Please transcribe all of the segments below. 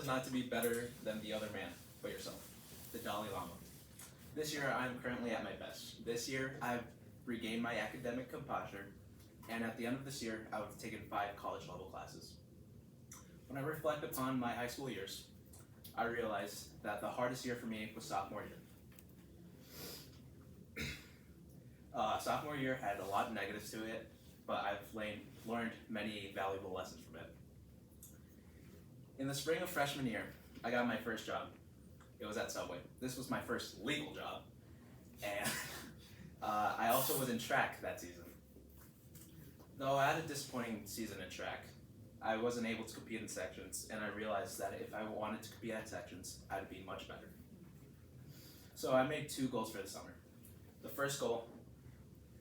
not to be better than the other man, but yourself, the Dalai Lama. This year, I'm currently at my best. This year, I've regained my academic composure, and at the end of this year, I would have taken 5 college-level classes. When I reflect upon my high school years, I realized that the hardest year for me was sophomore year. Sophomore year had a lot of negatives to it, but I've learned many valuable lessons from it. In the spring of freshman year, I got my first job. It was at Subway. This was my first legal job, and I also was in track that season. Though I had a disappointing season in track, I wasn't able to compete in sections, and I realized that if I wanted to compete at sections, I'd be much better. So I made 2 goals for the summer. The first goal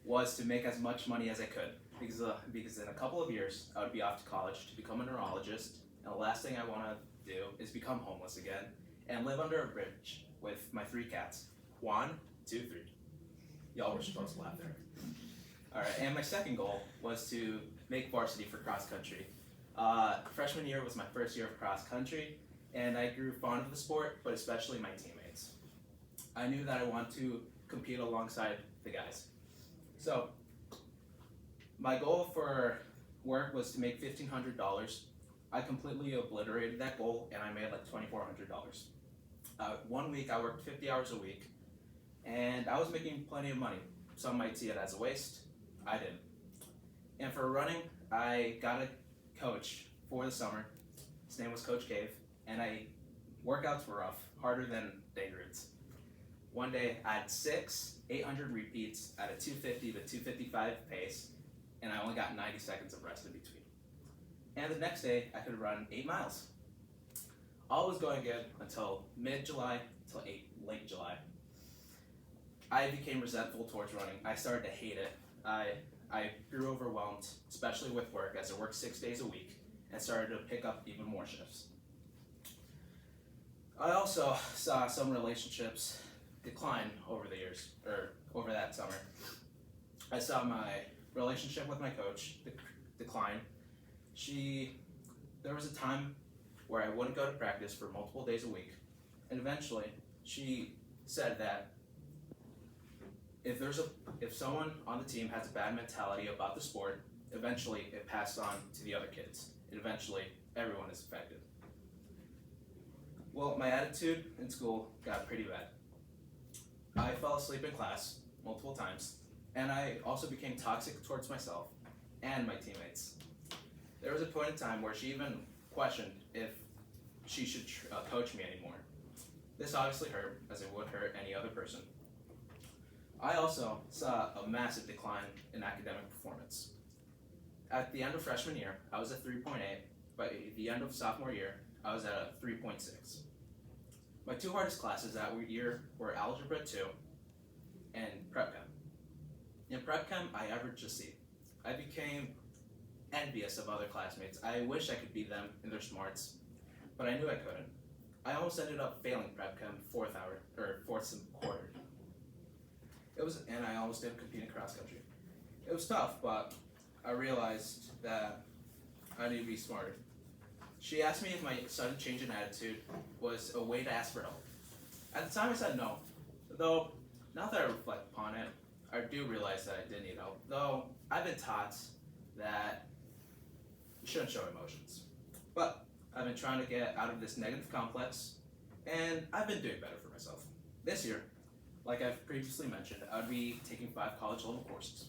was to make as much money as I could, because in a couple of years, I would be off to college to become a neurologist, and the last thing I want to do is become homeless again and live under a bridge with my 3 cats. 1, 2, 3. Y'all were supposed to laugh there. All right, and my second goal was to make varsity for cross country. Freshman year was my first year of cross country, and I grew fond of the sport, but especially my teammates. I knew that I wanted to compete alongside the guys. So, my goal for work was to make $1,500. I completely obliterated that goal, and I made like $2,400. 1 week, I worked 50 hours a week, and I was making plenty of money. Some might see it as a waste. I didn't. And for running, I got a coach for the summer. His name was Coach Cave, and workouts were rough, harder than day routes. One day, I had 6 800 repeats at a 250 to 255 pace, and I only got 90 seconds of rest in between. And the next day, I could run 8 miles. All was going good until mid-July, till late July. I became resentful towards running. I started to hate it. I grew overwhelmed, especially with work, as I worked 6 days a week, and started to pick up even more shifts. I also saw some relationships decline over the years, or over that summer. I saw my relationship with my coach decline. There was a time where I wouldn't go to practice for multiple days a week, and eventually she said that if someone on the team has a bad mentality about the sport, eventually it passed on to the other kids, and eventually everyone is affected. Well, my attitude in school got pretty bad. I fell asleep in class multiple times, and I also became toxic towards myself and my teammates. There was a point in time where she even questioned if she should coach me anymore. This obviously hurt, as it would hurt any other person. I also saw a massive decline in academic performance. At the end of freshman year, I was at 3.8, but at the end of sophomore year, I was at a 3.6. My 2 hardest classes that year were Algebra 2 and Prep Chem. In Prep Chem, I averaged a C. I became envious of other classmates. I wish I could beat them in their smarts, but I knew I couldn't. I almost ended up failing Prep Chem fourth quarter. And I almost didn't compete in cross country. It was tough, but I realized that I need to be smarter. She asked me if my sudden change in attitude was a way to ask for help. At the time I said no, though now that I reflect upon it, I do realize that I did need help, though I've been taught that you shouldn't show emotions. But I've been trying to get out of this negative complex, and I've been doing better for myself. This year, like I've previously mentioned, I would be taking 5 college-level courses.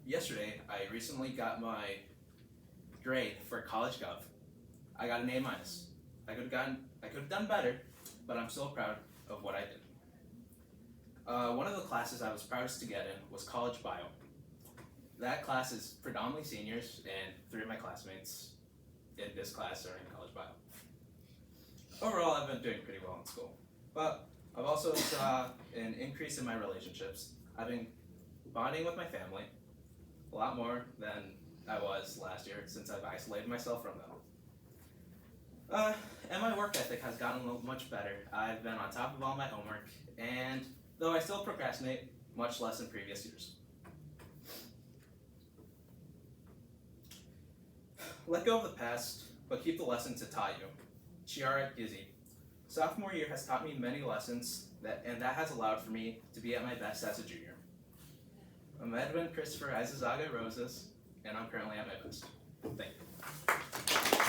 Yesterday, I recently got my grade for College Gov. I got an A-. I could have done better, but I'm still proud of what I did. One of the classes I was proudest to get in was College Bio. That class is predominantly seniors, and 3 of my classmates in this class are in College Bio. Overall, I've been doing pretty well in school, but I've also saw an increase in my relationships. I've been bonding with my family a lot more than I was last year, since I've isolated myself from them. And my work ethic has gotten much better. I've been on top of all my homework, and though I still procrastinate, much less than previous years. Let go of the past, but keep the lessons it taught you. Chiara Gizzi. Sophomore year has taught me many lessons, and that has allowed for me to be at my best as a junior. I'm Edwin Christopher Izazaga Roses, and I'm currently at my best. Thank you.